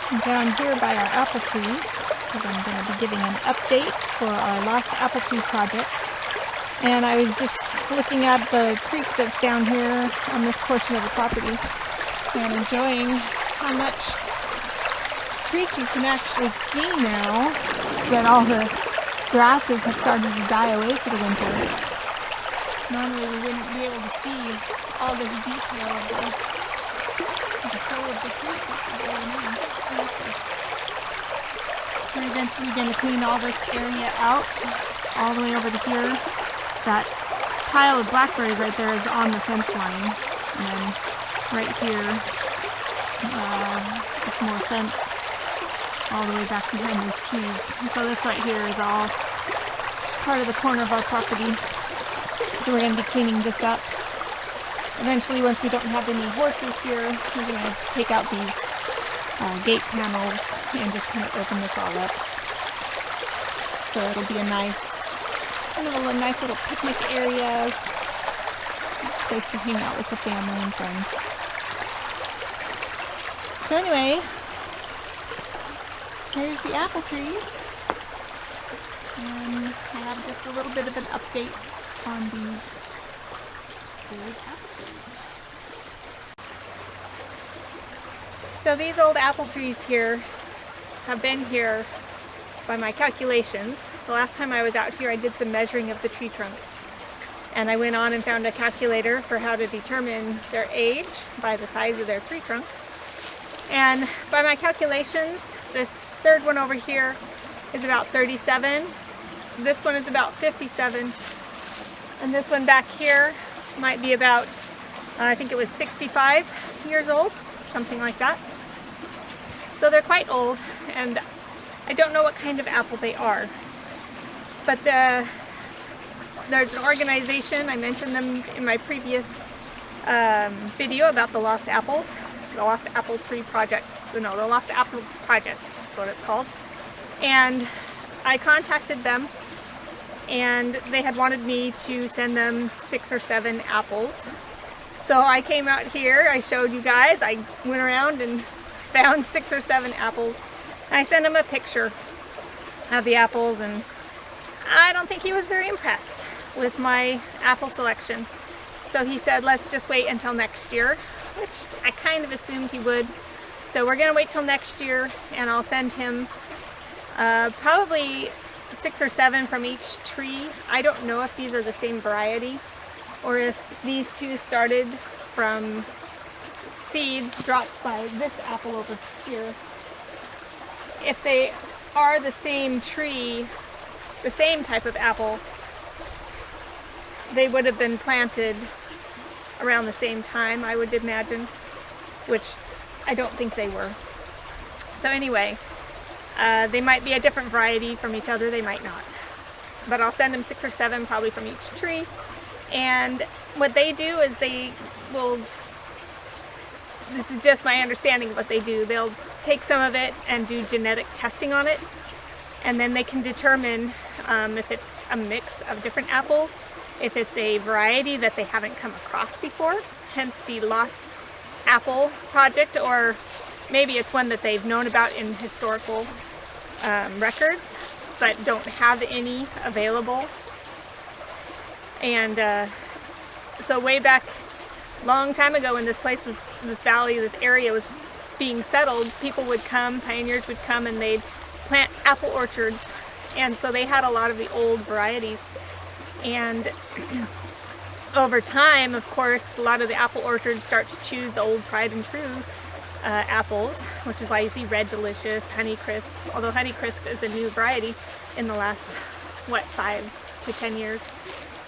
I'm down here by our apple trees because I'm going to be giving an update for our Lost Apple Tree project. And I was just looking at the creek that's down here on this portion of the property and enjoying how much creek you can actually see now that all the grasses have started to die away for the winter. Normally we wouldn't be able to see all this detail of the flow of the creek. This is really nice. I like this. We're eventually going to clean all this area out, all the way over to here. That pile of blackberries right there is on the fence line. And then right here, it's more fence all the way back behind these trees. And so this right here is all part of the corner of our property. So we're going to be cleaning this up. Eventually, once we don't have any horses here, we're going to take out these gate panels and just kind of open this all up. So it'll be a nice little picnic area, place to hang out with the family and friends. So anyway, here's the apple trees. And I have just a little bit of an update on these old apple trees. So these old apple trees here have been here by my calculations. The last time I was out here I did some measuring of the tree trunks. And I went on and found a calculator for how to determine their age by the size of their tree trunk. And by my calculations, this third one over here is about 37. This one is about 57. And this one back here might be about, I think it was 65 years old, something like that. So they're quite old, and I don't know what kind of apple they are. But there's an organization, I mentioned them in my previous video about the Lost Apples, the Lost Apple Tree Project. No, the Lost Apple Project, that's what it's called. And I contacted them, and they had wanted me to send them 6 or 7 apples. So I came out here, I showed you guys, I went around and found 6 or 7 apples. And I sent him a picture of the apples, and I don't think he was very impressed with my apple selection. So he said, let's just wait until next year, which I kind of assumed he would. So we're gonna wait till next year, and I'll send him probably 6 or 7 from each tree. I don't know if these are the same variety or if these two started from seeds dropped by this apple over here. If they are the same tree, the same type of apple, they would have been planted around the same time, I would imagine, which I don't think they were. So anyway, they might be a different variety from each other, they might not. But I'll send them 6 or 7 probably from each tree. And what they do is they will, this is just my understanding of what they do, they'll take some of it and do genetic testing on it, and then they can determine if it's a mix of different apples, if it's a variety that they haven't come across before, hence the Lost Apple Project, or maybe it's one that they've known about in historical records but don't have any available. And so way back, long time ago, when this place was, this valley, this area was being settled, people would come, pioneers would come, and they'd plant apple orchards. And so they had a lot of the old varieties. And over time, of course, a lot of the apple orchards start to choose the old tried and true apples, which is why you see Red Delicious, Honeycrisp, although Honeycrisp is a new variety in the last, what, 5 to 10 years.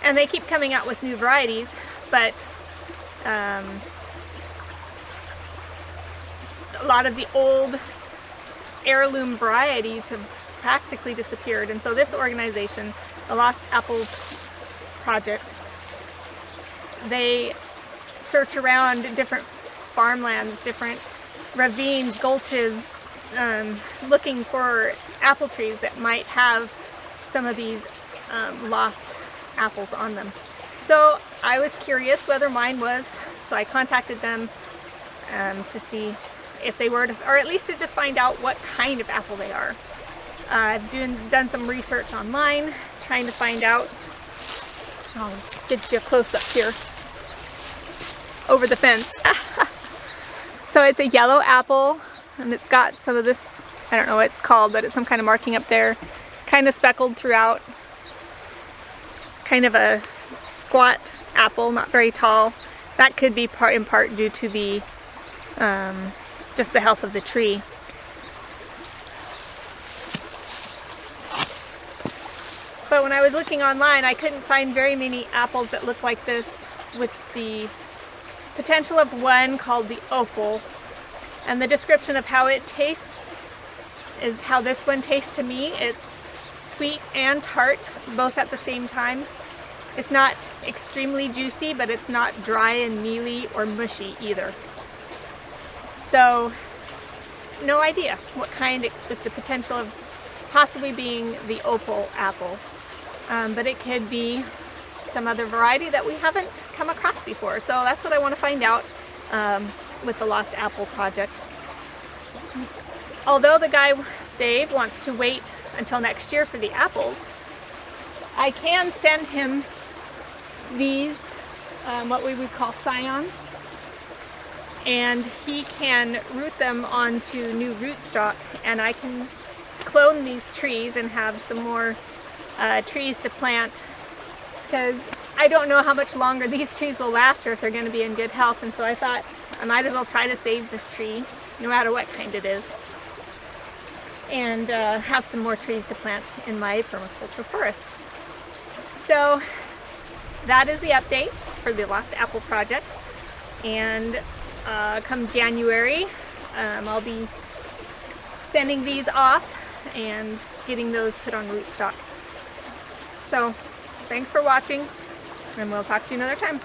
And they keep coming out with new varieties, but a lot of the old heirloom varieties have practically disappeared. And so this organization, the Lost Apple Project, they search around different farmlands, different ravines, gulches, looking for apple trees that might have some of these lost apples on them. So I was curious whether mine was, so I contacted them to see if they were to, or at least to just find out what kind of apple they are. I've done some research online trying to find out. I'll get you a close up here over the fence. So it's a yellow apple, and it's got some of this, I don't know what it's called, but it's some kind of marking up there, kind of speckled throughout. Kind of a squat apple, not very tall. That could be in part due to the just the health of the tree. But when I was looking online, I couldn't find very many apples that look like this, with the potential of one called the Opal. And the description of how it tastes is how this one tastes to me. It's sweet and tart, both at the same time. It's not extremely juicy, but it's not dry and mealy or mushy either. So, no idea what kind, with the potential of possibly being the Opal apple. But it could be some other variety that we haven't come across before. So that's what I want to find out with the Lost Apple Project. Although the guy, Dave, wants to wait until next year for the apples, I can send him these, what we would call scions, and he can root them onto new rootstock, and I can clone these trees and have some more trees to plant, because I don't know how much longer these trees will last or if they're going to be in good health, and so I thought I might as well try to save this tree, no matter what kind it is, and have some more trees to plant in my permaculture forest. So that is the update for the Lost Apple Project, and come January I'll be sending these off and getting those put on rootstock. So thanks for watching, and we'll talk to you another time.